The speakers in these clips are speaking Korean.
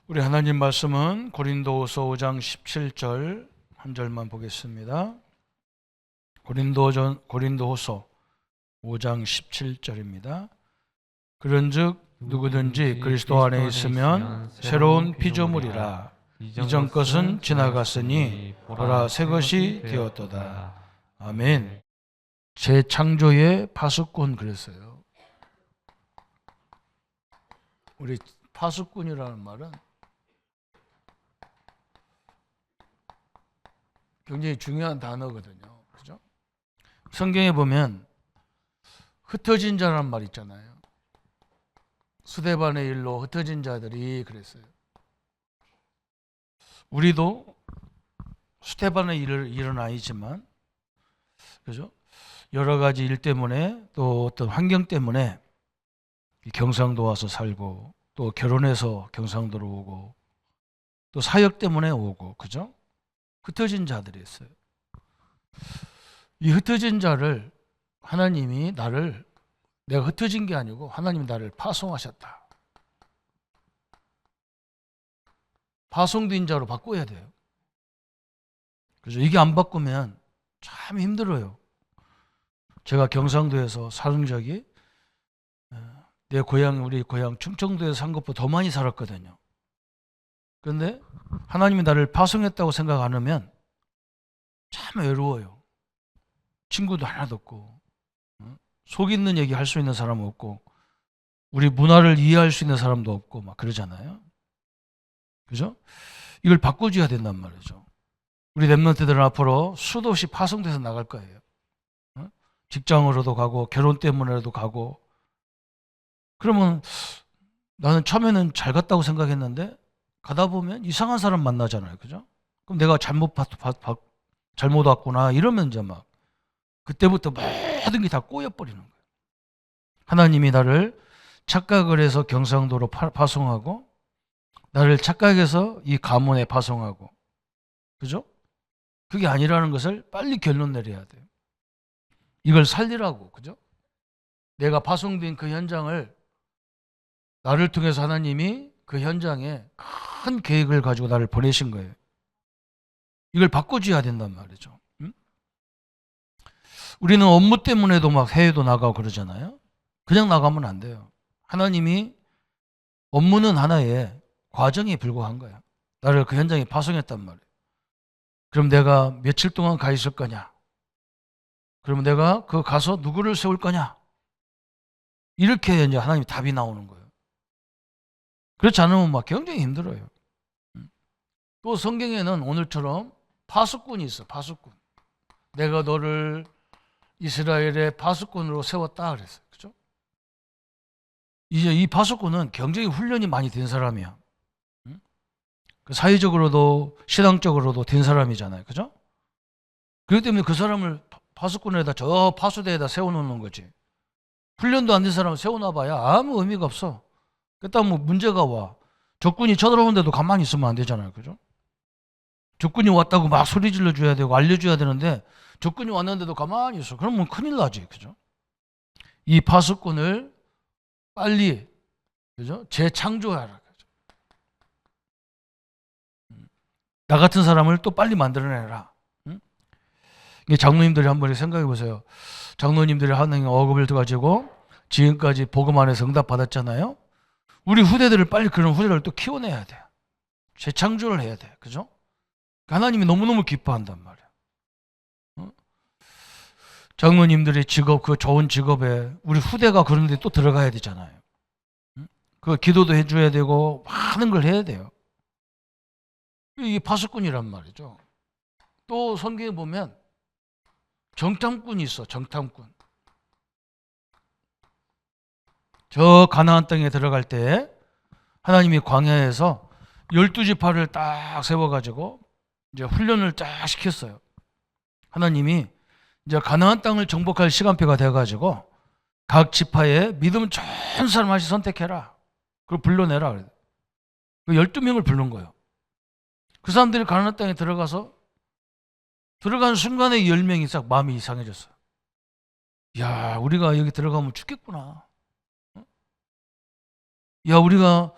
우리 하나님 말씀은 고린도후서 5장 17절 한 절만 보겠습니다. 고린도후서 5장 17절입니다. 그런즉 누구든지 그리스도 안에 있으면 새로운 피조물이라. 이전 것은 지나갔으니 보라 새 것이 되었도다. 아멘. 재창조의 파수꾼 그랬어요. 우리 파수꾼이라는 말은 굉장히 중요한 단어거든요. 그죠? 성경에 보면 흩어진 자라는 말 있잖아요. 스데반의 일로 흩어진 자들이 그랬어요. 우리도 스데반의 일은 아니지만, 그죠? 여러 가지 일 때문에 또 어떤 환경 때문에 경상도 와서 살고, 또 결혼해서 경상도로 오고, 또 사역 때문에 오고, 그죠? 흩어진 자들이 있어요. 이 흩어진 자를 하나님이 내가 흩어진 게 아니고 하나님이 나를 파송하셨다. 파송된 자로 바꿔야 돼요. 그래서 이게 안 바꾸면 참 힘들어요. 제가 경상도에서 사는 적이 우리 고향 충청도에서 산 것보다 더 많이 살았거든요. 그런데 하나님이 나를 파송했다고 생각 안 하면 참 외로워요. 친구도 하나도 없고, 속 있는 얘기 할 수 있는 사람 없고, 우리 문화를 이해할 수 있는 사람도 없고 막 그러잖아요. 그죠? 이걸 바꿔줘야 된단 말이죠. 우리 랩런트들은 앞으로 수도 없이 파송돼서 나갈 거예요. 직장으로도 가고 결혼 때문에라도 가고. 그러면 나는 처음에는 잘 갔다고 생각했는데 가다 보면 이상한 사람 만나잖아요. 그죠? 그럼 내가 잘못 왔구나 이러면 이제 막 그때부터 모든 게 다 꼬여버리는 거예요. 하나님이 나를 착각을 해서 경상도로 파송하고, 나를 착각해서 이 가문에 파송하고, 그죠? 그게 아니라는 것을 빨리 결론 내려야 돼요. 이걸 살리라고, 그죠? 내가 파송된 그 현장을 나를 통해서 하나님이 그 현장에 큰 계획을 가지고 나를 보내신 거예요. 이걸 바꿔줘야 된단 말이죠. 우리는 업무 때문에도 막 해외도 나가고 그러잖아요. 그냥 나가면 안 돼요. 하나님이 업무는 하나의 과정에 불과한 거야. 나를 그 현장에 파송했단 말이에요. 그럼 내가 며칠 동안 가 있을 거냐? 그러면 내가 그 가서 누구를 세울 거냐? 이렇게 이제 하나님이 답이 나오는 거예요. 그렇지 않으면 막 굉장히 힘들어요. 또 성경에는 오늘처럼 파수꾼이 있어, 파수꾼. 내가 너를 이스라엘의 파수꾼으로 세웠다 그랬어요. 그죠? 이제 이 파수꾼은 굉장히 훈련이 많이 된 사람이야. 사회적으로도 신앙적으로도 된 사람이잖아요. 그죠? 그렇기 때문에 그 사람을 파수꾼에다 저 파수대에다 세워놓는 거지. 훈련도 안 된 사람을 세워놔봐야 아무 의미가 없어. 그다음 뭐 문제가 와. 적군이 쳐들어오는데도 가만히 있으면 안 되잖아요. 그죠? 적군이 왔다고 막 소리 질러줘야 되고 알려줘야 되는데 적군이 왔는데도 가만히 있어. 그러면 큰일 나지. 그죠? 이 파수꾼을 빨리, 그죠? 재창조하라. 그죠? 나 같은 사람을 또 빨리 만들어내라. 장로님들이 한번 생각해 보세요. 장로님들이 하나님 억압을 가지고 지금까지 복음 안에서 응답 받았잖아요. 우리 후대들을 빨리 그런 후대를 또 키워내야 돼. 재창조를 해야 돼. 그죠? 하나님이 너무너무 기뻐한단 말이야. 장로님들의 직업, 그 좋은 직업에 우리 후대가 그런 데 또 들어가야 되잖아요. 그 기도도 해줘야 되고 많은 걸 해야 돼요. 이게 파수꾼이란 말이죠. 또 성경에 보면 정탐꾼이 있어, 정탐꾼. 저 가나안 땅에 들어갈 때 하나님이 광야에서 12지파를 딱 세워가지고 이제 훈련을 쫙 시켰어요. 하나님이 이제 가나안 땅을 정복할 시간표가 돼가지고 각 지파에 믿음 좋은 사람 하나씩 선택해라. 그걸 불러내라. 그래요. 그 12명을 부른 거예요. 그 사람들이 가나안 땅에 들어가서 들어간 순간에 10명이 싹 마음이 이상해졌어요. 야, 우리가 여기 들어가면 죽겠구나. 야, 우리가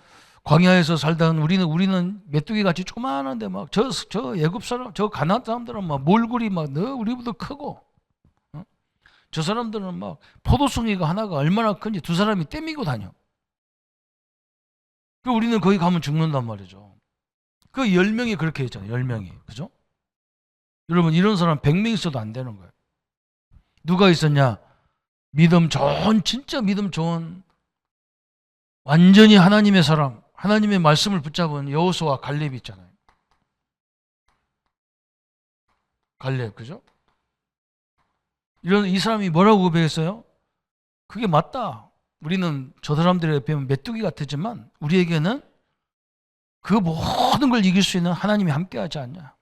광야에서 살던 우리는 메뚜기 같이 조그만한데 막 저 애굽 사람, 저 가나안 사람들은 막 몰골이 막 너 우리보다 크고, 어? 저 사람들은 막 포도송이가 하나가 얼마나 큰지 두 사람이 떼미고 다녀. 그 우리는 거기 가면 죽는단 말이죠. 그 10명이 그렇게 했잖아요. 10명이. 그죠? 여러분, 이런 사람 100명 있어도 안 되는 거예요. 누가 있었냐? 진짜 믿음 좋은, 완전히 하나님의 사람, 하나님의 말씀을 붙잡은 여호수아와 갈렙이 있잖아요. 갈렙, 그죠? 이 사람이 뭐라고 고백했어요? 그게 맞다. 우리는 저 사람들에 비하면 메뚜기 같았지만 우리에게는 그 모든 걸 이길 수 있는 하나님이 함께하지 않냐.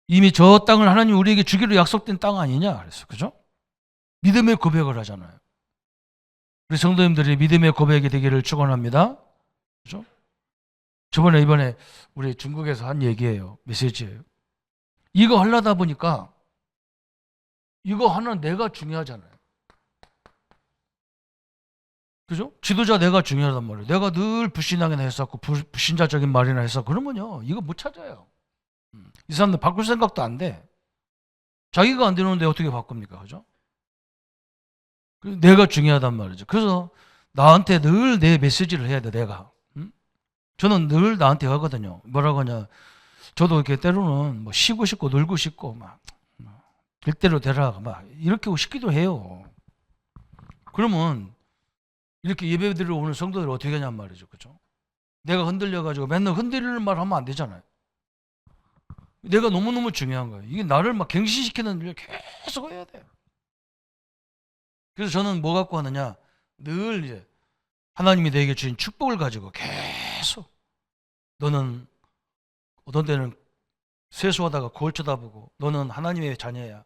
이미 저 땅을 하나님이 우리에게 주기로 약속된 땅 아니냐. 그래서 그죠? 믿음의 고백을 하잖아요. 우리 성도님들이 믿음의 고백이 되기를 축원합니다. 그죠? 이번에 우리 중국에서 한 얘기예요. 메시지예요. 이거 하려다 보니까 이거 하는 내가 중요하잖아요. 그죠? 지도자 내가 중요하단 말이에요. 내가 늘 불신앙이나 했었고 불신자적인 말이나 해서 그러면요 이거 못 찾아요. 이 사람들 바꿀 생각도 안 돼. 자기가 안 되는데 어떻게 바꿉니까? 그죠? 내가 중요하단 말이죠. 그래서 나한테 늘 내 메시지를 해야 돼, 내가. 저는 늘 나한테 하거든요. 뭐라고 하냐. 저도 이렇게 때로는 뭐 쉬고 싶고 놀고 싶고 막 일대로 되라 막 이렇게 싶기도 해요. 그러면 이렇게 예배 드리러 오는 성도들 어떻게 하냔 말이죠. 그죠? 내가 흔들려가지고 맨날 흔들리는 말 하면 안 되잖아요. 내가 너무너무 중요한 거예요. 이게 나를 막 갱신시키는 일을 계속 해야 돼요. 그래서 저는 뭐 갖고 하느냐. 늘 이제 하나님이 내게 주신 축복을 가지고 계속 너는 어떤 때는 세수하다가 거울 쳐다보고 너는 하나님의 자녀야.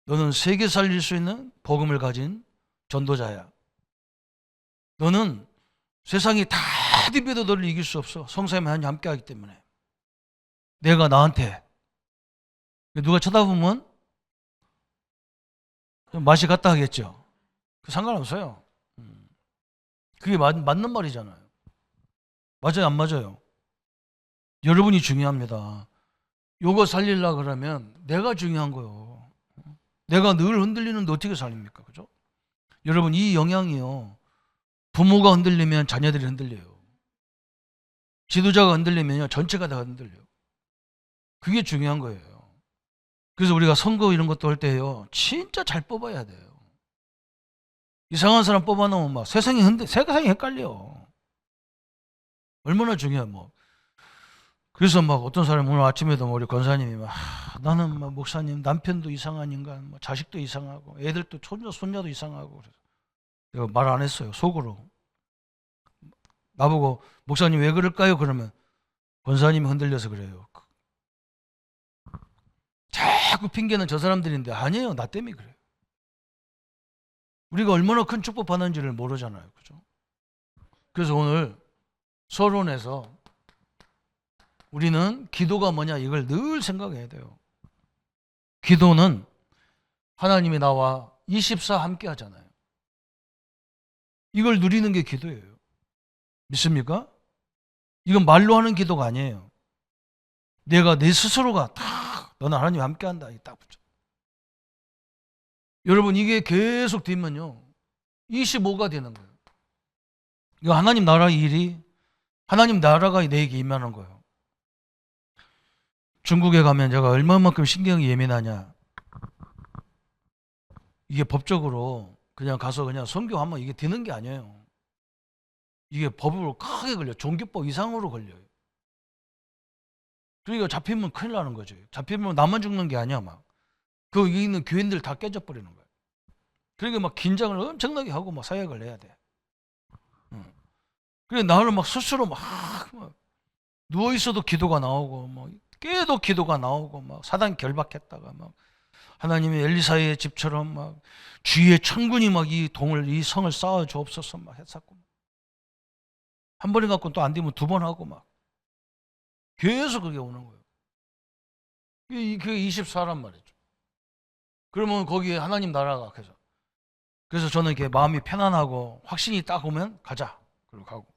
너는 세계 살릴 수 있는 복음을 가진 전도자야. 너는 세상이 다 뒤벼도 너를 이길 수 없어. 성삼위 하나님 함께 하기 때문에. 내가 나한테 누가 쳐다보면 맛이 갔다 하겠죠. 상관없어요. 그게 맞는 말이잖아요. 맞아요, 안 맞아요? 여러분이 중요합니다. 요거 살리려고 그러면 내가 중요한 거예요. 내가 늘 흔들리는데 어떻게 살립니까? 그죠? 여러분, 이 영향이요. 부모가 흔들리면 자녀들이 흔들려요. 지도자가 흔들리면요. 전체가 다 흔들려요. 그게 중요한 거예요. 그래서 우리가 선거 이런 것도 할 때요. 진짜 잘 뽑아야 돼요. 이상한 사람 뽑아놓으면 막 세상이 헷갈려. 얼마나 중요해, 뭐. 그래서 막 어떤 사람이 오늘 아침에도 우리 권사님이 막 나는 막 목사님 남편도 이상한 인간, 뭐 자식도 이상하고 애들도 손자도 이상하고 그래서 내가 말 안 했어요. 속으로. 나보고 목사님 왜 그럴까요? 그러면 권사님이 흔들려서 그래요. 자꾸 핑계는 저 사람들인데 아니에요. 나 때문에 그래요. 우리가 얼마나 큰 축복 받는지를 모르잖아요. 그죠? 그래서 오늘 서론에서 우리는 기도가 뭐냐 이걸 늘 생각해야 돼요. 기도는 하나님이 나와 24 함께 하잖아요. 이걸 누리는 게 기도예요. 믿습니까? 이건 말로 하는 기도가 아니에요. 내가 내 스스로가 딱 너는 하나님과 함께 한다. 딱 붙여. 여러분 이게 계속 되면요. 25가 되는 거예요. 이거 하나님 나라의 일이 하나님 나라가 내게 임하는 거예요. 중국에 가면 제가 얼마만큼 신경이 예민하냐. 이게 법적으로 그냥 가서 그냥 선교하면 이게 되는 게 아니에요. 이게 법으로 크게 걸려요. 종교법 이상으로 걸려요. 그러니까 잡히면 큰일 나는 거죠. 잡히면 나만 죽는 게 아니야. 막 거기 있는 교인들 다 깨져버리는 거예요. 그러니까 막 긴장을 엄청나게 하고 막 사역을 해야 돼. 그래 나는 막 스스로 막 누워 있어도 기도가 나오고 뭐 깨도 기도가 나오고 막 사단 결박했다가 막 하나님의 엘리사의 집처럼 막 주위에 천군이 막 이 성을 쌓아 주옵소서 막 했었고 한 번에 갖고 또 안 되면 두 번 하고 막 계속 그게 오는 거예요. 그게 24란 말이죠. 그러면 거기에 하나님 나라가 그래서 저는 이렇게 마음이 편안하고 확신이 딱 오면 가자. 그리고 가고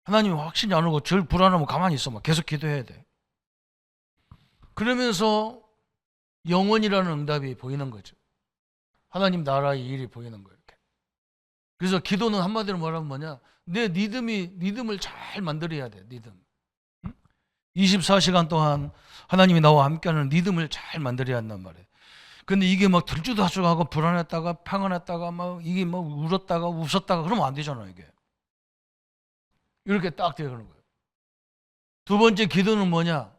하나님이 확신이 안 오고 절 불안하면 가만히 있어. 막 계속 기도해야 돼. 그러면서 영원이라는 응답이 보이는 거죠. 하나님 나라의 일이 보이는 거예요. 이렇게. 그래서 기도는 한마디로 말하면 뭐냐? 내 믿음을 잘 만들어야 돼. 믿음. 24시간 동안 하나님이 나와 함께하는 믿음을 잘 만들어야 한단 말이에요. 근데 이게 막 들쭉날쭉하고 불안했다가 평안했다가 막 이게 막 울었다가 웃었다가 그러면 안 되잖아요, 이게. 이렇게 딱 되는 거예요. 두 번째 기도는 뭐냐?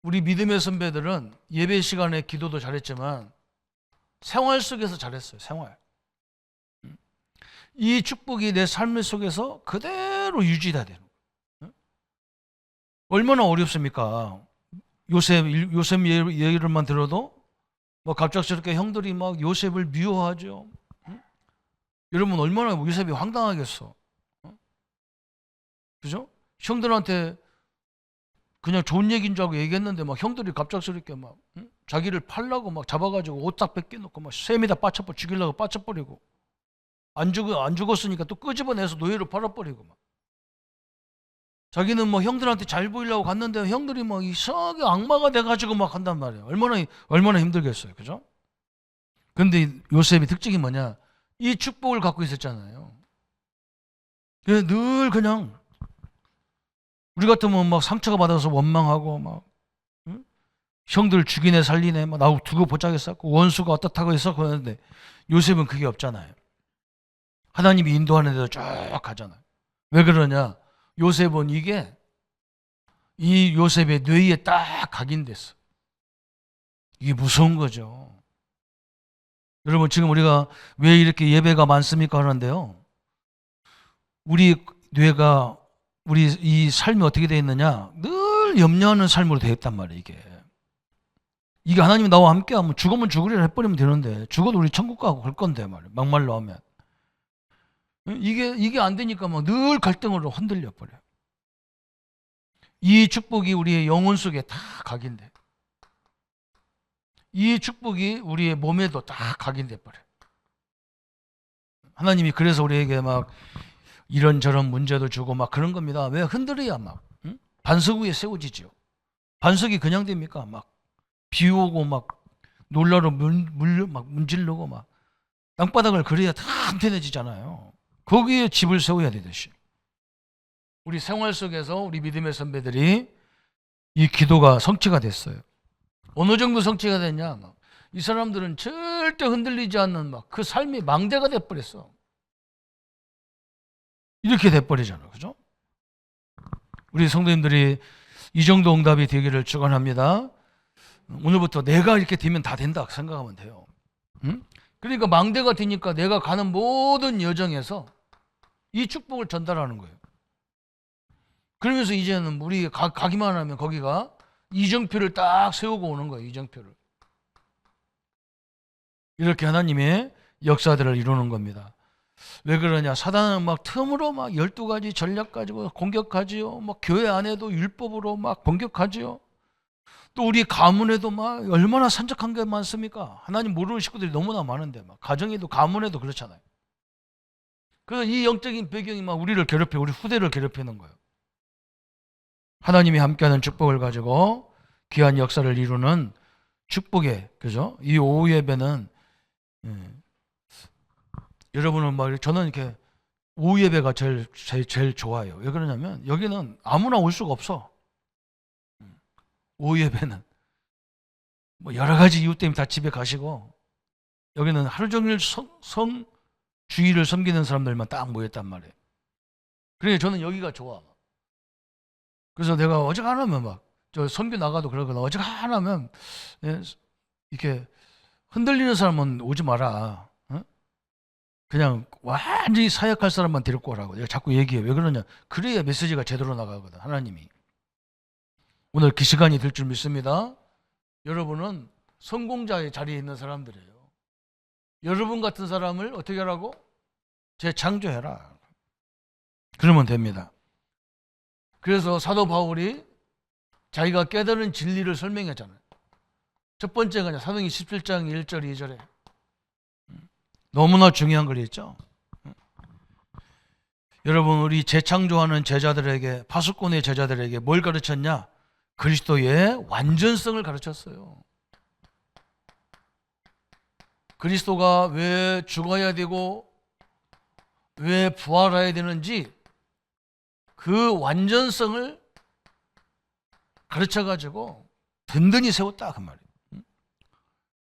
우리 믿음의 선배들은 예배 시간에 기도도 잘했지만 생활 속에서 잘했어요. 생활. 이 축복이 내 삶 속에서 그대로 유지돼야 되는 거예요. 얼마나 어렵습니까? 요셉 얘기를만 들어도 뭐 갑작스럽게 형들이 막 요셉을 미워하죠. 여러분 얼마나 요셉이 황당하겠어. 그죠? 형들한테 그냥 좋은 얘기인 줄 알고 얘기했는데 막 형들이 갑작스럽게 막 자기를 팔라고 막 잡아가지고 옷 딱 뺏겨놓고 막 셈에다 죽이려고 빠쳐버리고 안 죽었으니까 또 끄집어내서 노예로 팔아버리고 막 자기는 뭐 형들한테 잘 보이려고 갔는데 형들이 막 이상하게 악마가 돼가지고 막 한단 말이에요. 얼마나 힘들겠어요, 그죠? 근데 요셉의 특징이 뭐냐? 이 축복을 갖고 있었잖아요. 늘 그냥 우리 같으면 막 상처가 받아서 원망하고 막 형들 죽이네 살리네 막 나하고 두고 보자겠었고 원수가 어떻다고 해서 그러는데 요셉은 그게 없잖아요. 하나님이 인도하는 데도 쭉 가잖아요. 왜 그러냐? 요셉은 이 요셉의 뇌에 딱 각인됐어. 이게 무서운 거죠. 여러분 지금 우리가 왜 이렇게 예배가 많습니까 하는데요. 우리 뇌가 우리 이 삶이 어떻게 되어 있느냐? 늘 염려하는 삶으로 되어 있단 말이에요. 이게 하나님이 나와 함께하면 죽으면 죽으리라 해버리면 되는데 죽어도 우리 천국 가고 갈 건데 말이에요. 막말로 하면 이게 안 되니까 막 늘 갈등으로 흔들려 버려요. 이 축복이 우리의 영혼 속에 다 각인돼. 이 축복이 우리의 몸에도 다 각인돼 버려요. 하나님이 그래서 우리에게 막 이런저런 문제도 주고 막 그런 겁니다. 왜 흔들어야 막 반석 위에 세워지죠. 반석이 그냥 됩니까? 막 비 오고 막 놀라로 막 문질르고 막 땅바닥을 그래야 다 한편해지잖아요. 거기에 집을 세워야 되듯이 우리 생활 속에서 우리 믿음의 선배들이 이 기도가 성취가 됐어요. 어느 정도 성취가 됐냐? 이 사람들은 절대 흔들리지 않는 막 그 삶이 망대가 돼버렸어. 이렇게 돼버리잖아, 그죠? 우리 성도님들이 이 정도 응답이 되기를 축원합니다. 오늘부터 내가 이렇게 되면 다 된다 생각하면 돼요. 그러니까 망대가 되니까 내가 가는 모든 여정에서 이 축복을 전달하는 거예요. 그러면서 이제는 우리 가기만 하면 거기가 이정표를 딱 세우고 오는 거예요. 이정표를. 이렇게 하나님의 역사들을 이루는 겁니다. 왜 그러냐? 사단은 막 틈으로 막 12가지 전략 가지고 공격하지요. 막 교회 안에도 율법으로 막 공격하지요. 또 우리 가문에도 막 얼마나 산적한 게 많습니까? 하나님 모르는 식구들이 너무나 많은데 막 가정에도 가문에도 그렇잖아요. 그래서 이 영적인 배경이 막 우리 후대를 괴롭히는 거예요. 하나님이 함께하는 축복을 가지고 귀한 역사를 이루는 축복의 그죠? 이 오후 예배는 여러분은 막 저는 이렇게 오후 예배가 제일 좋아요. 왜 그러냐면 여기는 아무나 올 수가 없어. 오후 예배는 뭐 여러 가지 이유 때문에 다 집에 가시고 여기는 하루 종일 주일을 섬기는 사람들만 딱 모였단 말이에요. 그러니까 저는 여기가 좋아. 그래서 내가 어지간하면 막 저 선교 나가도 그러거나 어지간하면 이렇게 흔들리는 사람은 오지 마라. 그냥 완전히 사역할 사람만 데리고 오라고 내가 자꾸 얘기해. 왜 그러냐? 그래야 메시지가 제대로 나가거든. 하나님이. 오늘 그 시간이 될 줄 믿습니다. 여러분은 성공자의 자리에 있는 사람들이에요. 여러분 같은 사람을 어떻게 하라고? 재창조해라. 그러면 됩니다. 그래서 사도 바울이 자기가 깨달은 진리를 설명했잖아요. 첫 번째가 사도행전 17장 1절 2절에 너무나 중요한 글이 있죠. 여러분, 우리 재창조하는 제자들에게, 파수꾼의 제자들에게 뭘 가르쳤냐? 그리스도의 완전성을 가르쳤어요. 그리스도가 왜 죽어야 되고 왜 부활해야 되는지 그 완전성을 가르쳐가지고 든든히 세웠다 그 말이에요.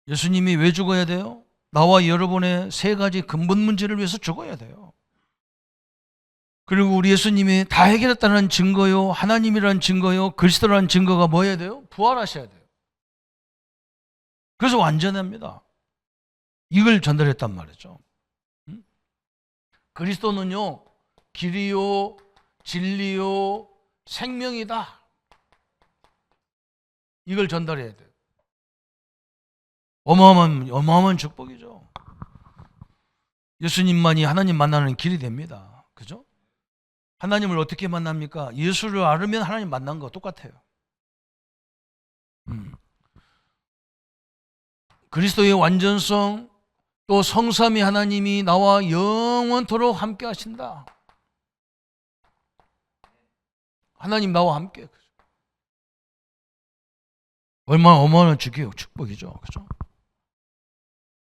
예수님이 왜 죽어야 돼요? 나와 여러분의 세 가지 근본 문제를 위해서 죽어야 돼요. 그리고 우리 예수님이 다 해결했다는 증거요, 하나님이라는 증거요, 그리스도라는 증거가 뭐여야 돼요? 부활하셔야 돼요. 그래서 완전합니다. 이걸 전달했단 말이죠. 그리스도는요, 길이요, 진리요, 생명이다. 이걸 전달해야 돼요. 어마어마한 축복이죠. 예수님만이 하나님 만나는 길이 됩니다. 그죠? 하나님을 어떻게 만납니까? 예수를 알으면 하나님 만난 거 똑같아요. 그리스도의 완전성, 또 성삼위 하나님이 나와 영원토록 함께 하신다. 하나님 나와 함께. 얼마나 어마어마한 축복이죠. 그죠?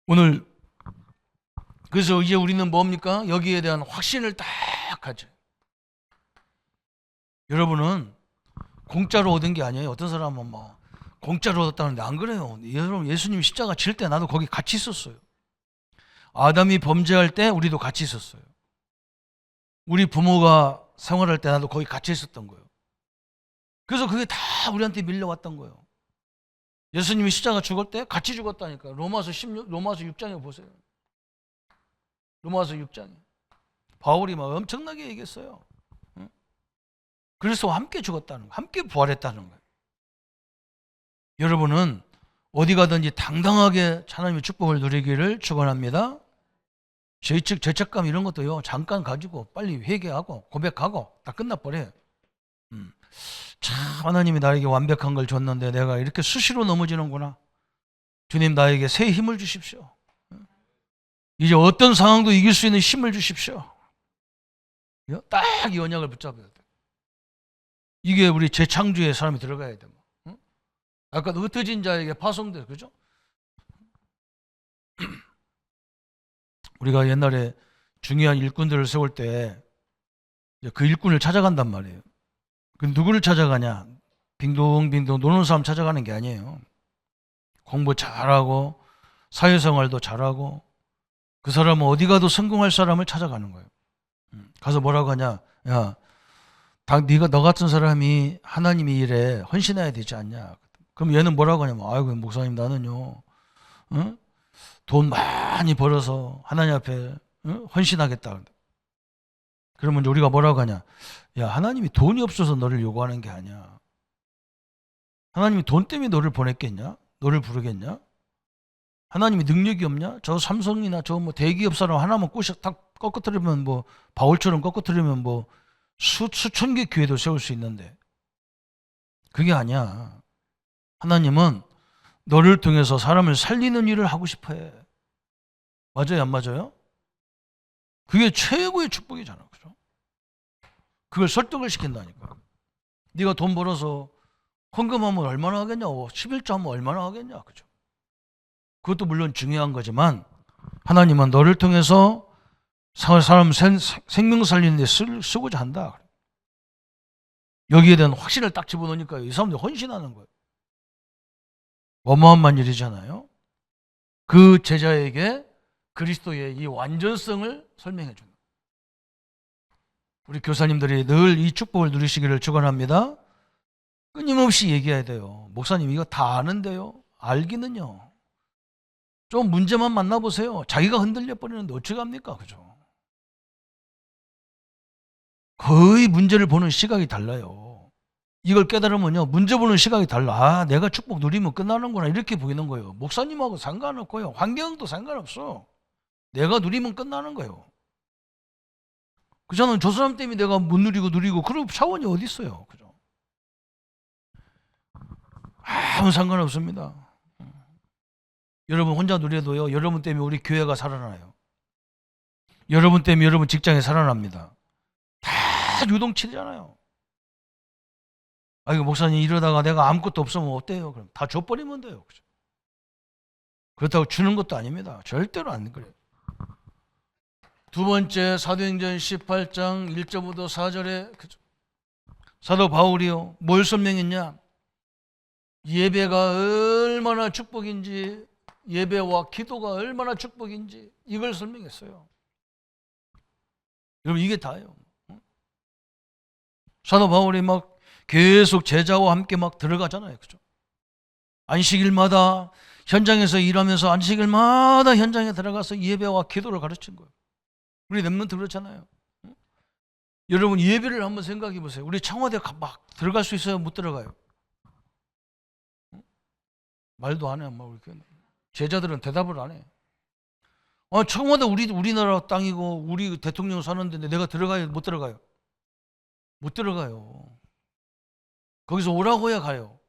오늘 그래서 이제 우리는 뭡니까? 여기에 대한 확신을 딱 가져. 여러분은 공짜로 얻은 게 아니에요. 어떤 사람은 막 공짜로 얻었다는데 안 그래요. 여러분, 예수님 십자가 질 때 나도 거기 같이 있었어요. 아담이 범죄할 때 우리도 같이 있었어요. 우리 부모가 생활할 때 나도 거기 같이 있었던 거예요. 그래서 그게 다 우리한테 밀려왔던 거예요. 예수님이 십자가 죽을 때 같이 죽었다니까. 로마서 6장에 보세요. 로마서 6장에 바울이 막 엄청나게 얘기했어요. 그래서 함께 죽었다는 거예요. 함께 부활했다는 거예요. 여러분은 어디 가든지 당당하게 하나님의 축복을 누리기를 축원합니다. 죄책감 이런 것도요, 잠깐 가지고 빨리 회개하고 고백하고 다 끝나버려요. 참 하나님이 나에게 완벽한 걸 줬는데 내가 이렇게 수시로 넘어지는구나. 주님, 나에게 새 힘을 주십시오. 이제 어떤 상황도 이길 수 있는 힘을 주십시오. 딱 이 언약을 붙잡아야 돼. 이게 우리 재창조의 사람이 들어가야 돼. 아까 흩어진 자에게 파송돼, 그죠? 우리가 옛날에 중요한 일꾼들을 세울 때 그 일꾼을 찾아간단 말이에요. 그 누구를 찾아가냐? 빙동빙동 노는 사람 찾아가는 게 아니에요. 공부 잘하고 사회생활도 잘하고 그 사람은 어디 가도 성공할 사람을 찾아가는 거예요. 가서 뭐라고 하냐? 야, 네가 너 같은 사람이 하나님의 일에 헌신해야 되지 않냐? 그럼 얘는 뭐라고 하냐면, 아이고 목사님, 나는요, 돈 많이 벌어서 하나님 앞에 헌신하겠다. 그러면 우리가 뭐라고 하냐? 야, 하나님이 돈이 없어서 너를 요구하는 게 아니야. 하나님이 돈 때문에 너를 보냈겠냐? 너를 부르겠냐? 하나님이 능력이 없냐? 저 삼성이나 저 뭐 대기업 사람 하나만 딱 꺾어뜨리면 뭐 바울처럼 꺾어뜨리면 뭐 수천 개 교회도 세울 수 있는데 그게 아니야. 하나님은 너를 통해서 사람을 살리는 일을 하고 싶어 해. 맞아요, 안 맞아요? 그게 최고의 축복이잖아. 그죠? 그걸 설득을 시킨다니까. 네가 돈 벌어서 헌금하면 얼마나 하겠냐? 11조 하면 얼마나 하겠냐? 그죠? 그것도 물론 중요한 거지만 하나님은 너를 통해서 사람 생명 살리는 데 쓰고자 한다. 여기에 대한 확신을 딱 집어넣으니까 이 사람들이 헌신하는 거예요. 어마어마한 일이잖아요. 그 제자에게 그리스도의 이 완전성을 설명해 준다. 우리 교사님들이 늘 이 축복을 누리시기를 축원합니다. 끊임없이 얘기해야 돼요. 목사님 이거 다 아는데요. 알기는요. 좀 문제만 만나보세요. 자기가 흔들려 버리는데 어쩌합니까? 그죠? 거의 문제를 보는 시각이 달라요. 이걸 깨달으면요, 문제 보는 시각이 달라. 아, 내가 축복 누리면 끝나는구나 이렇게 보이는 거예요. 목사님하고 상관없고요, 환경도 상관없어. 내가 누리면 끝나는 거예요. 그저는 저 사람 때문에 내가 못 누리고 그런 차원이 어디 있어요? 그죠? 아무 상관없습니다. 여러분 혼자 누려도요, 여러분 때문에 우리 교회가 살아나요. 여러분 때문에 여러분 직장이 살아납니다. 유동치잖아요. 이거 목사님 이러다가 내가 아무것도 없으면 어때요? 그럼 다 줘버리면 돼요. 그죠? 그렇다고 주는 것도 아닙니다. 절대로 안 그래요. 두 번째, 사도행전 18장 1절부터 4절에 사도 바울이요, 뭘 설명했냐? 예배가 얼마나 축복인지, 예배와 기도가 얼마나 축복인지 이걸 설명했어요. 여러분, 이게 다예요. 사도 바울이 막 계속 제자와 함께 막 들어가잖아요. 그죠? 안식일마다 현장에서 일하면서 안식일마다 현장에 들어가서 예배와 기도를 가르친 거예요. 우리 랩런트 그렇잖아요. 여러분, 예배를 한번 생각해 보세요. 우리 청와대 막 들어갈 수 있어요? 못 들어가요? 말도 안 해요. 막 제자들은 대답을 안 해. 청와대 우리나라 땅이고 우리 대통령 사는데 내가 들어가요? 못 들어가요? 못 들어가요. 거기서 오라고 해야 가요.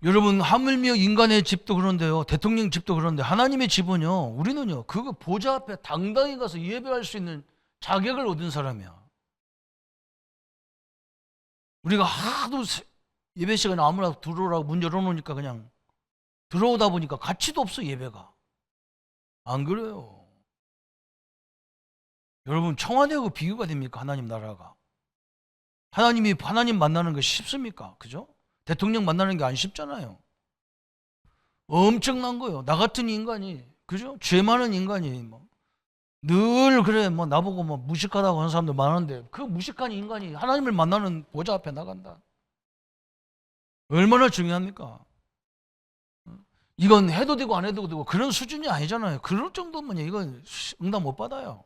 여러분, 하물며 인간의 집도 그런데요, 대통령 집도 그런데 하나님의 집은요, 우리는요, 그거 보좌 앞에 당당히 가서 예배할 수 있는 자격을 얻은 사람이야. 우리가 하도 예배 시간에 아무나 들어오라고 문 열어놓으니까 그냥 들어오다 보니까 가치도 없어, 예배가. 안 그래요? 여러분, 청와대하고 비교가 됩니까? 하나님 나라가. 하나님 만나는 거 쉽습니까? 그죠? 대통령 만나는 게 안 쉽잖아요. 엄청난 거예요. 나 같은 인간이, 그죠? 죄 많은 인간이 늘 그래, 나보고 무식하다고 하는 사람들 많은데, 그 무식한 인간이 하나님을 만나는 보좌 앞에 나간다. 얼마나 중요합니까? 이건 해도 되고 안 해도 되고 그런 수준이 아니잖아요. 그럴 정도면 이건 응답 못 받아요.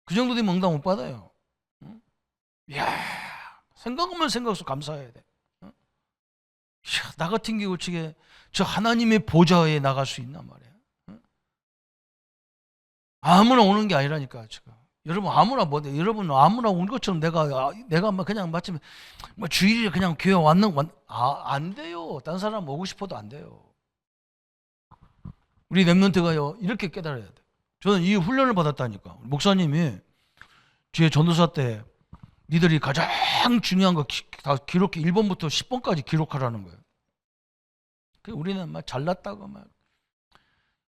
그 정도 되면 응답 못 받아요. 이야, 생각하면 생각해서 감사해야 돼. 이야, 나 같은 경우 어떻게 저 하나님의 보좌에 나갈 수 있단 말이야. 아무나 오는 게 아니라니까 지금. 여러분, 여러분 아무나 온 것처럼 내가 그냥 마침 주일에 그냥 교회 안 돼요. 딴 사람 오고 싶어도 안 돼요. 우리 랩런트가요, 이렇게 깨달아야 돼. 저는 이 훈련을 받았다니까. 목사님이 뒤에 전도사 때 니들이 가장 중요한 거 다 기록해, 1번부터 10번까지 기록하라는 거예요. 우리는 막 잘났다고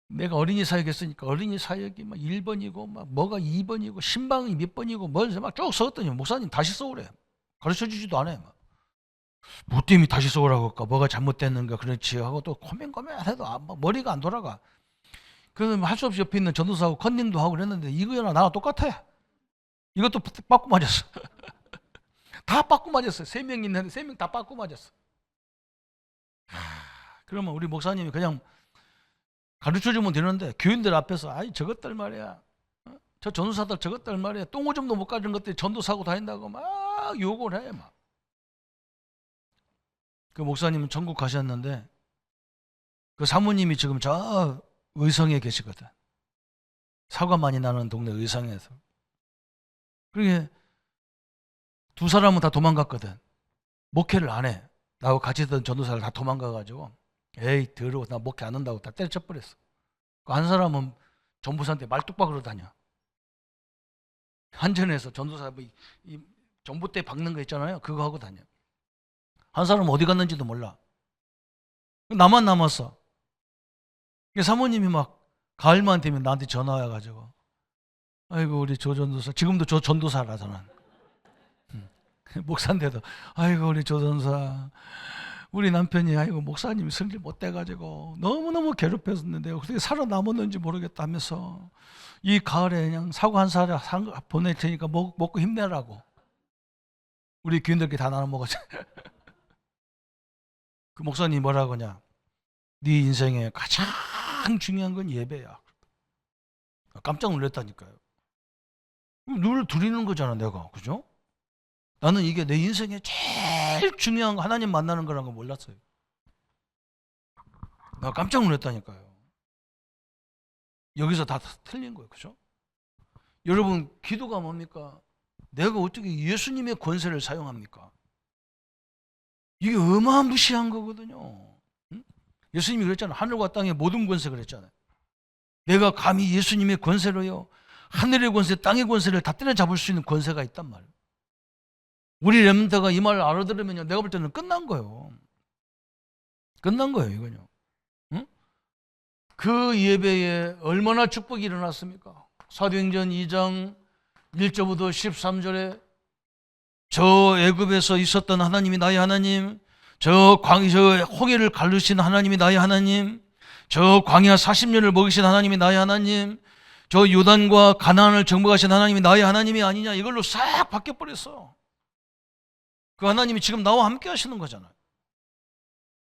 내가 어린이 사역 했으니까 어린이 사역이 1번이고 뭐가 2번이고 신방이 몇 번이고 막 쭉 써왔더니 목사님 다시 써오래. 가르쳐 주지도 않아요. 뭐 때문에 다시 써오라고 할까? 뭐가 잘못됐는가? 그렇지 하고 또 고민해도 머리가 안 돌아가. 그래서 할 수 없이 옆에 있는 전도사하고 컨닝도 하고 그랬는데 이거나 나랑 똑같아. 이것도 빠꾸 맞았어. 다 빠꾸 맞았어요. 3명 있는데 3명 다 빠꾸 맞았어. 그러면 우리 목사님이 그냥 가르쳐주면 되는데 교인들 앞에서 저것들 말이야, 저 전도사들 저것들 말이야, 똥오줌도 못 가진 것들이 전도사고 다닌다고 막 욕을 해. 그 목사님은 천국 가셨는데 그 사모님이 지금 저 의성에 계시거든. 사과 많이 나는 동네 의성에서. 그러게 두 사람은 다 도망갔거든. 목회를 안 해. 나하고 같이 있던 전도사를 다 도망가가지고 에이 더러워, 나 목회 안 한다고 다 때려쳐버렸어. 한 사람은 전부사한테 말뚝박으로 다녀. 한전에서 전도사 이 전봇대 박는 거 있잖아요, 그거 하고 다녀. 한 사람은 어디 갔는지도 몰라. 나만 남았어. 사모님이 막 가을만 되면 나한테 전화 와가지고, 아이고 우리 조 전도사, 지금도 조 전도사라잖아. 목사인데도 아이고 우리 조 전도사, 우리 남편이 아이고 목사님이 성질 못 돼가지고 너무너무 괴롭혔었는데 어떻게 살아남았는지 모르겠다 하면서 이 가을에 그냥 사고 한 살 보낼 테니까 먹고 힘내라고 우리 교인들끼리 다 나눠 먹었지. 그 목사님이 뭐라고 하냐, 네 인생에 가장 중요한 건 예배야. 깜짝 놀랐다니까요. 늘 드리는 거잖아 내가, 그죠? 나는 이게 내 인생에 제일 중요한 거, 하나님 만나는 거라는 거 몰랐어요. 나 깜짝 놀랐다니까요. 여기서 다 틀린 거예요, 그죠? 여러분, 기도가 뭡니까? 내가 어떻게 예수님의 권세를 사용합니까? 이게 어마무시한 거거든요. 응? 예수님이 그랬잖아요. 하늘과 땅의 모든 권세 그랬잖아요. 내가 감히 예수님의 권세로요, 하늘의 권세, 땅의 권세를 다 때려잡을 수 있는 권세가 있단 말이에요. 우리 렘넌트가 이 말을 알아들으면요, 내가 볼 때는 끝난 거예요. 끝난 거예요, 이건요. 응? 그 예배에 얼마나 축복이 일어났습니까? 사도행전 2장 1절부터 13절에 저 애굽에서 있었던 하나님이 나의 하나님, 저 홍해를 가르신 하나님이 나의 하나님, 저 광야 40년을 먹이신 하나님이 나의 하나님, 저 요단과 가나안을 정복하신 하나님이 나의 하나님이 아니냐, 이걸로 싹 바뀌어버렸어. 그 하나님이 지금 나와 함께 하시는 거잖아요.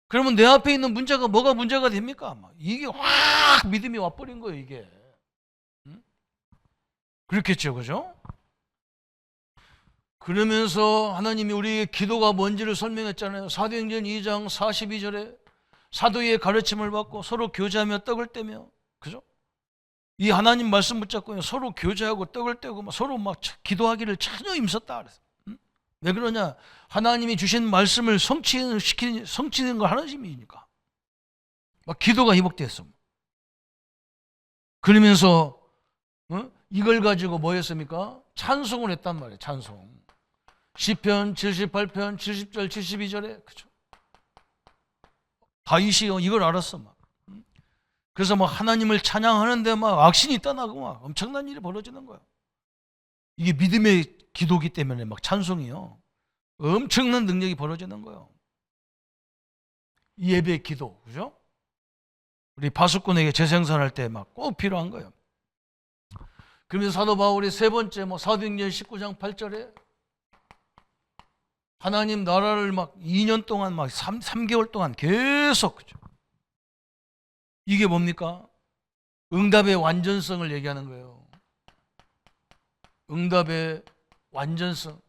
그러면 내 앞에 있는 문제가 뭐가 문제가 됩니까? 이게 확 믿음이 와버린 거예요, 이게. 응? 그렇겠죠, 그죠? 그러면서 하나님이 우리의 기도가 뭔지를 설명했잖아요. 사도행전 2장 42절에 사도의 가르침을 받고 서로 교제하며 떡을 떼며, 그죠? 이 하나님 말씀 붙잡고 서로 교제하고 떡을 떼고 서로 막 기도하기를 전혀 힘썼다 그랬어요. 왜 그러냐? 하나님이 주신 말씀을 성취는 걸 하나님이니까. 막 기도가 회복됐어. 그러면서 이걸 가지고 뭐 했습니까? 찬송을 했단 말이에요. 찬송. 시편 78편 70절 72절에, 그죠? 다윗이 이걸 알았어. 막. 그래서 막 하나님을 찬양하는데 막 악신이 떠나고 막 엄청난 일이 벌어지는 거야. 이게 믿음의 기도기 때문에 막 찬송이요, 엄청난 능력이 벌어지는 거예요. 이 예배의 기도, 그죠? 우리 파수꾼에게 재생산할 때 막 꼭 필요한 거예요. 그러면서 사도 바울이 세 번째 사도행전 19장 8절에 하나님 나라를 막 2년 동안 막 3개월 동안 계속, 그죠? 이게 뭡니까? 응답의 완전성을 얘기하는 거예요. 응답의 완전성.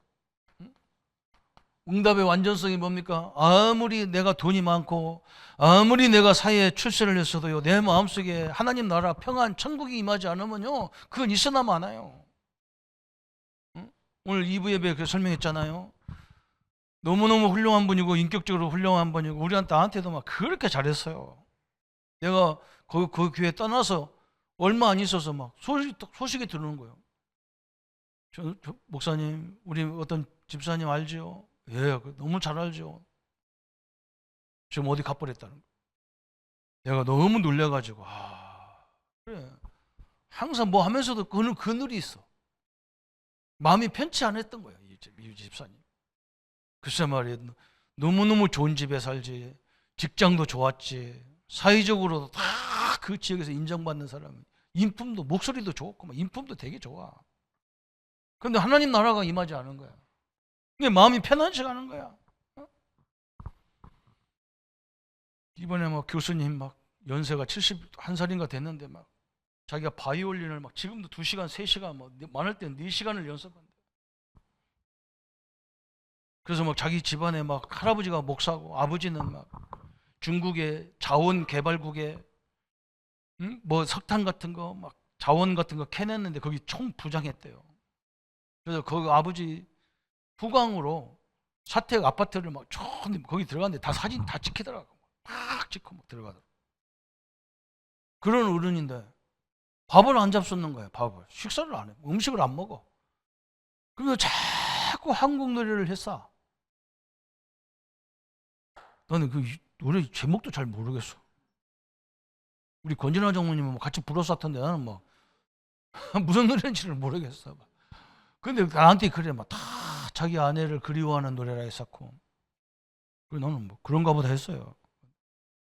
응답의 완전성이 뭡니까? 아무리 내가 돈이 많고 아무리 내가 사회에 출세를 했어도요, 내 마음속에 하나님 나라 평안 천국이 임하지 않으면요, 그건 있으나 마나요. 오늘 2부 예배 그렇게 설명했잖아요. 너무너무 훌륭한 분이고 인격적으로 훌륭한 분이고 나한테도 막 그렇게 잘했어요. 내가 그 교회 떠나서 얼마 안 있어서 막 소식이 들어오는 거예요. 저 목사님, 우리 어떤 집사님 알죠? 예, 너무 잘 알죠. 지금 어디 가버렸다는 거. 내가 너무 놀래가지고, 그래. 항상 뭐 하면서도 그늘이 있어. 마음이 편치 않았던 거예요, 이 집사님. 글쎄 말이에요. 너무너무 좋은 집에 살지, 직장도 좋았지, 사회적으로도 다 그 지역에서 인정받는 사람, 인품도, 목소리도 좋고, 인품도 되게 좋아. 그런데 하나님 나라가 임하지 않은 거야. 이게 마음이 편안치가 않은 거야. 이번에 교수님 연세가 71살인가 됐는데 자기가 바이올린을 지금도 2시간, 3시간, 많을 때는 4시간을 연습한대. 그래서 자기 집안에 할아버지가 목사고, 아버지는 중국의 자원개발국에 석탄 같은 거, 자원 같은 거 캐냈는데 거기 총부장했대요. 그래서 거기 아버지 후광으로 사택 아파트를 거기 들어갔는데 다 사진 다 찍히더라고. 막 찍고 들어가더라고. 그런 어른인데 밥을 안 잡수는 거야. 밥을. 식사를 안 해. 음식을 안 먹어. 그러면 자꾸 한국 노래를 했어. 나는 그 노래 제목도 잘 모르겠어. 우리 권진아 장모님은 같이 불었었던데 나는 무슨 노래인지를 모르겠어. 근데 나한테 그래 다 자기 아내를 그리워하는 노래라 했었고, 그래서 나는 그런가 보다 했어요.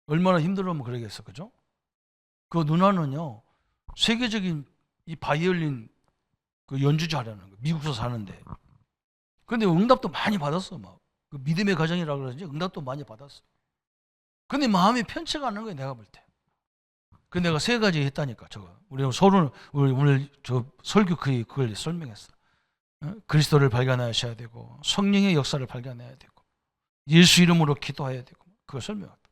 얼마나 힘들으면 그러겠어, 그죠? 그 누나는요, 세계적인 이 바이올린 그 연주자라는 거, 미국에서 사는데. 근데 응답도 많이 받았어. 그 믿음의 가정이라 그러지, 응답도 많이 받았어. 근데 마음이 편치가 않은 거예요, 내가 볼 때. 그 내가 3가지 했다니까, 저거. 우리 오늘 저 설교 그걸 설명했어. 그리스도를 발견하셔야 되고, 성령의 역사를 발견해야 되고, 예수 이름으로 기도해야 되고, 그걸 설명했다.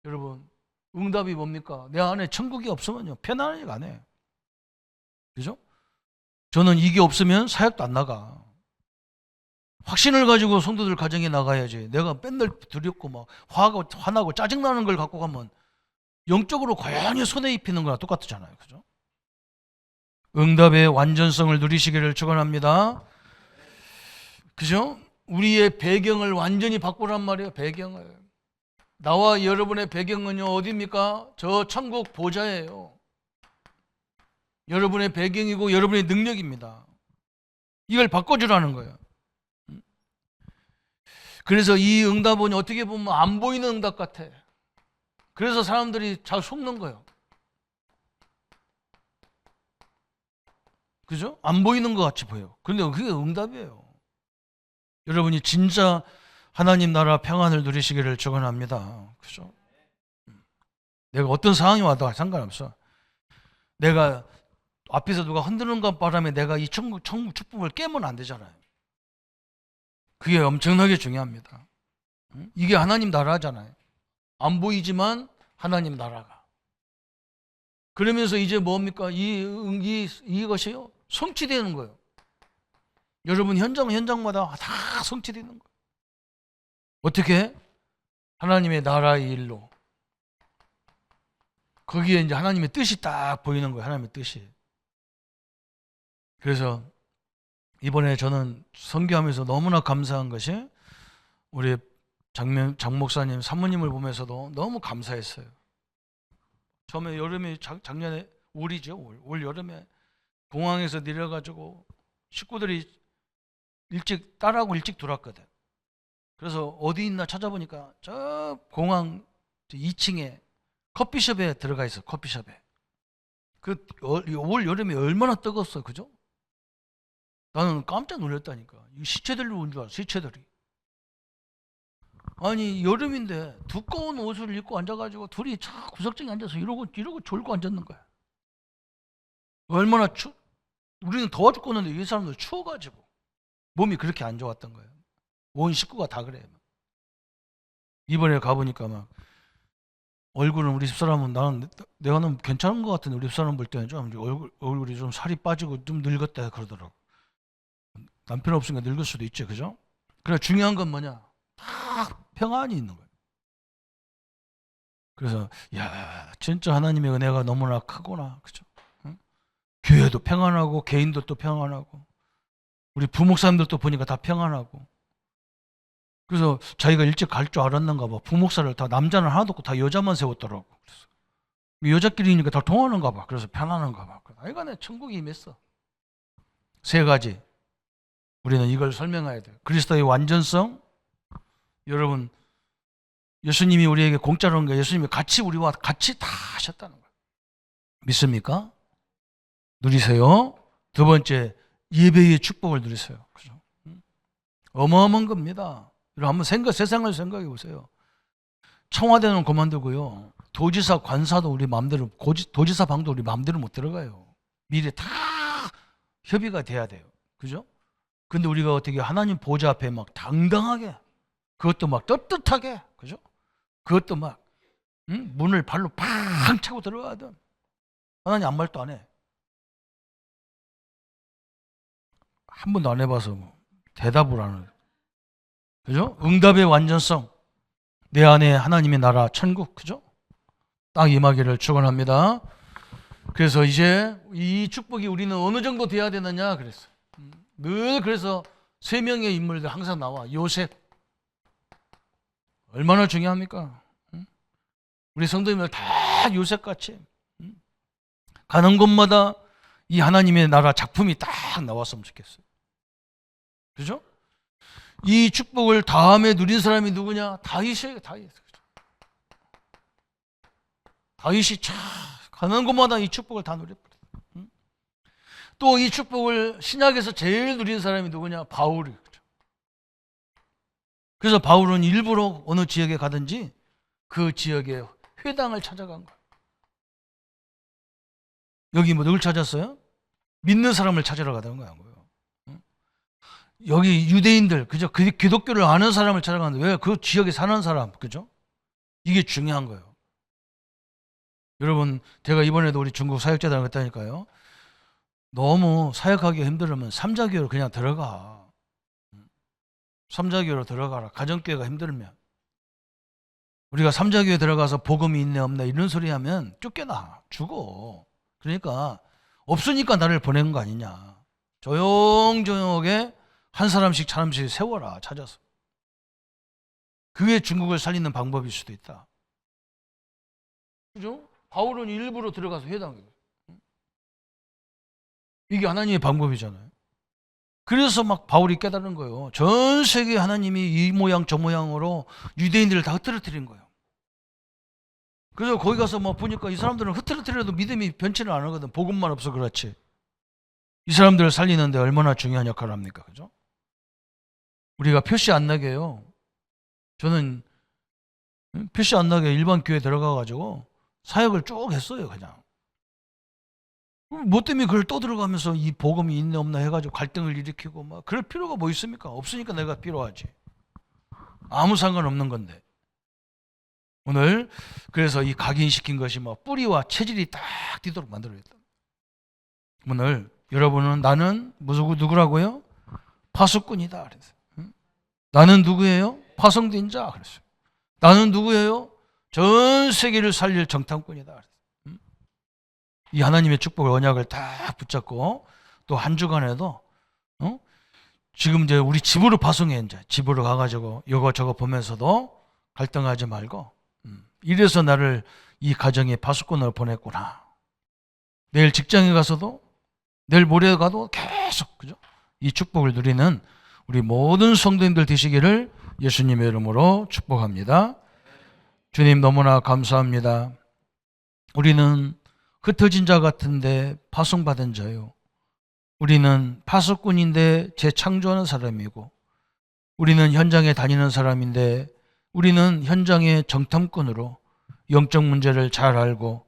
여러분, 응답이 뭡니까? 내 안에 천국이 없으면요, 편안하지가 안 해. 그죠? 저는 이게 없으면 사역도 안 나가. 확신을 가지고 성도들 가정에 나가야지. 내가 맨날 두렵고 화나고 짜증나는 걸 갖고 가면 영적으로 고연히 손해 입히는 거랑 똑같잖아요. 그죠? 응답의 완전성을 누리시기를 축원합니다. 그죠? 우리의 배경을 완전히 바꾸란 말이에요. 배경을. 나와 여러분의 배경은요 어디입니까? 저 천국 보좌예요. 여러분의 배경이고 여러분의 능력입니다. 이걸 바꿔주라는 거예요. 그래서 이 응답은 어떻게 보면 안 보이는 응답 같아. 그래서 사람들이 잘 속는 거예요. 그죠? 안 보이는 것 같이 보여요. 그런데 그게 응답이에요. 여러분이 진짜 하나님 나라 평안을 누리시기를 축원합니다. 그죠? 내가 어떤 상황이 와도 상관없어. 내가 앞에서 누가 흔드는 것 바람에 내가 이 천국 축복을 깨면 안 되잖아요. 그게 엄청나게 중요합니다. 이게 하나님 나라잖아요. 안 보이지만 하나님 나라가. 그러면서 이제 뭡니까? 이것이요 성취되는 거예요. 여러분 현장마다 다 성취되는 거예요. 어떻게? 하나님의 나라의 일로. 거기에 이제 하나님의 뜻이 딱 보이는 거예요. 하나님의 뜻이. 그래서 이번에 저는 선교하면서 너무나 감사한 것이 우리 장 목사님, 사모님을 보면서도 너무 감사했어요. 처음에 여름에 작년에 올이죠. 올 여름에 공항에서 내려가지고 식구들이 딸하고 일찍 들어왔거든. 그래서 어디 있나 찾아보니까 저 공항 2층에 커피숍에 들어가 있어. 커피숍에. 올 여름에 얼마나 뜨거웠어. 그죠? 나는 깜짝 놀랐다니까. 이 시체들로 온 줄 알았어. 시체들이. 아니 여름인데 두꺼운 옷을 입고 앉아가지고 둘이 구석쟁이 앉아서 이러고 졸고 앉았는 거야. 얼마나 우리는 더워 죽겠는데 이 사람들 추워가지고 몸이 그렇게 안 좋았던 거예요. 온 식구가 다 그래. 이번에 가보니까 막 얼굴은 우리 집사람은 내가 너무 괜찮은 것 같은데 우리 집사람 볼 때는 좀 얼굴이 좀 살이 빠지고 좀 늙었다 그러더라고. 남편 없으니까 늙을 수도 있지, 그죠? 그래 중요한 건 뭐냐? 다 평안이 있는 거예요. 그래서 야 진짜 하나님의 은혜가 너무나 크구나, 그죠? 응? 교회도 평안하고 개인도 또 평안하고 우리 부목사님들도 보니까 다 평안하고. 그래서 자기가 일찍 갈 줄 알았는가 봐. 부목사를 다 남자는 하나도 없고 다 여자만 세웠더라고. 그래서 여자끼리니까 다 통하는가 봐. 그래서 편안한가 봐. 하여간에 천국이 임했어. 세 가지. 우리는 이걸 설명해야 돼요. 그리스도의 완전성. 여러분 예수님이 우리에게 공짜로 한 게 예수님이 우리와 같이 다 하셨다는 거예요. 믿습니까? 누리세요. 두 번째 예배의 축복을 누리세요. 그죠? 어마어마한 겁니다. 한번 세상을 생각해 보세요. 청와대는 그만두고요. 도지사 관사도 우리 마음대로, 도지사 방도 우리 마음대로 못 들어가요. 미리 다 협의가 돼야 돼요. 그죠? 근데 우리가 어떻게 하나님 보좌 앞에 막 당당하게, 그것도 막 떳떳하게, 그죠? 그것도 막 문을 발로 팡 차고 들어가든 하나님 아무 말도 안 해. 한 번도 안 해봐서 대답을 안 해. 그죠? 응답의 완전성. 내 안에 하나님의 나라, 천국, 그죠? 딱 임하기를 축원합니다. 그래서 이제 이 축복이 우리는 어느 정도 돼야 되느냐 그랬어. 늘 그래서 세 명의 인물들 항상 나와. 요셉. 얼마나 중요합니까? 우리 성도님들 다 요셉같이 가는 곳마다 이 하나님의 나라 작품이 딱 나왔으면 좋겠어요. 그죠? 이 축복을 다음에 누린 사람이 누구냐? 다윗이에요. 다윗이 가는 곳마다 이 축복을 다 누렸거든요. 또 이 축복을 신약에서 제일 누린 사람이 누구냐? 바울이. 그래서 바울은 일부러 어느 지역에 가든지 그 지역의 회당을 찾아간 거예요. 여기 뭐 누굴 찾았어요? 믿는 사람을 찾으러 가던 거예요. 여기 유대인들, 그죠? 그 기독교를 아는 사람을 찾아가는데 왜 그 지역에 사는 사람, 그죠? 이게 중요한 거예요. 여러분, 제가 이번에도 우리 중국 사역자들 했다니까요. 너무 사역하기 힘들으면 삼자교로 그냥 들어가. 삼자교로 들어가라. 가정교회가 힘들면. 우리가 삼자교회 들어가서 복음이 있네 없네 이런 소리 하면 쫓겨나. 죽어. 그러니까 없으니까 나를 보낸 거 아니냐. 조용조용하게 한 사람씩 세워라, 찾아서. 그게 중국을 살리는 방법일 수도 있다. 그죠? 바울은 일부러 들어가서 회당해요. 이게 하나님의 방법이잖아요. 그래서 막 바울이 깨달은 거예요. 전 세계 하나님이 이 모양 저 모양으로 유대인들을 다 흐트러뜨린 거예요. 그래서 거기 가서 뭐 보니까 이 사람들은 흐트러뜨려도 믿음이 변치를 안 하거든. 복음만 없어 그렇지. 이 사람들을 살리는데 얼마나 중요한 역할을 합니까? 그죠? 우리가 표시 안 나게요. 저는 표시 안 나게 일반 교회 들어가가지고 사역을 쭉 했어요, 그냥. 뭐 때문에 그걸 또 들어가면서 이 복음이 있네 없나 해가지고 갈등을 일으키고 막 그럴 필요가 뭐 있습니까? 없으니까 내가 필요하지. 아무 상관없는 건데. 오늘 그래서 이 각인시킨 것이 뭐 뿌리와 체질이 딱 띄도록 만들어졌다. 오늘 여러분은 나는 누구라고요? 파수꾼이다 그랬어요. 나는 누구예요? 파송된 자 그랬어요. 나는 누구예요? 전 세계를 살릴 정탐꾼이다 그랬어요. 이 하나님의 축복을 언약을 딱 붙잡고 또 한 주간에도 지금 이제 우리 집으로 파송해. 이제 집으로 가가지고 이거 저거 보면서도 갈등하지 말고 이래서 나를 이 가정에 파수꾼으로 보냈구나. 내일 직장에 가서도 내일 모레 가도 계속 그죠? 이 축복을 누리는 우리 모든 성도님들 되시기를 예수님의 이름으로 축복합니다. 주님 너무나 감사합니다. 우리는 흩어진 자 같은데 파송받은 자요. 우리는 파수꾼인데 재창조하는 사람이고 우리는 현장에 다니는 사람인데 우리는 현장의 정탐꾼으로 영적 문제를 잘 알고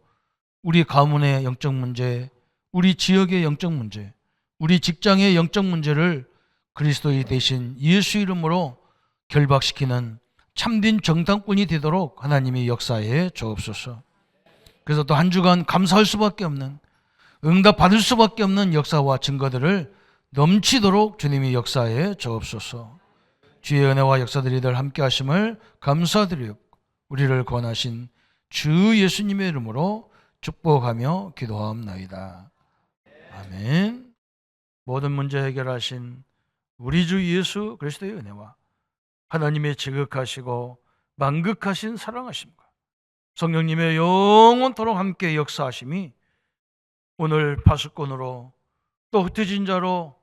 우리 가문의 영적 문제, 우리 지역의 영적 문제, 우리 직장의 영적 문제를 그리스도의 대신 예수 이름으로 결박시키는 참된 정탐꾼이 되도록 하나님이 역사에 주옵소서. 그래서 또 한 주간 감사할 수밖에 없는, 응답 받을 수밖에 없는 역사와 증거들을 넘치도록 주님이 역사에 주옵소서. 주의 은혜와 역사들이 늘 함께 하심을 감사드리고 우리를 권하신 주 예수님의 이름으로 축복하며 기도하옵나이다. 아멘. 모든 문제 해결하신 우리 주 예수 그리스도의 은혜와 하나님의 지극하시고 만극하신 사랑하심과 성령님의 영원토록 함께 역사하심이 오늘 파수꾼으로 또 흩어진 자로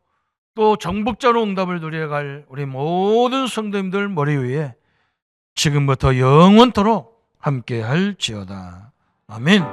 또 정복자로 응답을 누려갈 우리 모든 성도님들 머리 위에 지금부터 영원토록 함께 할지어다. 아멘.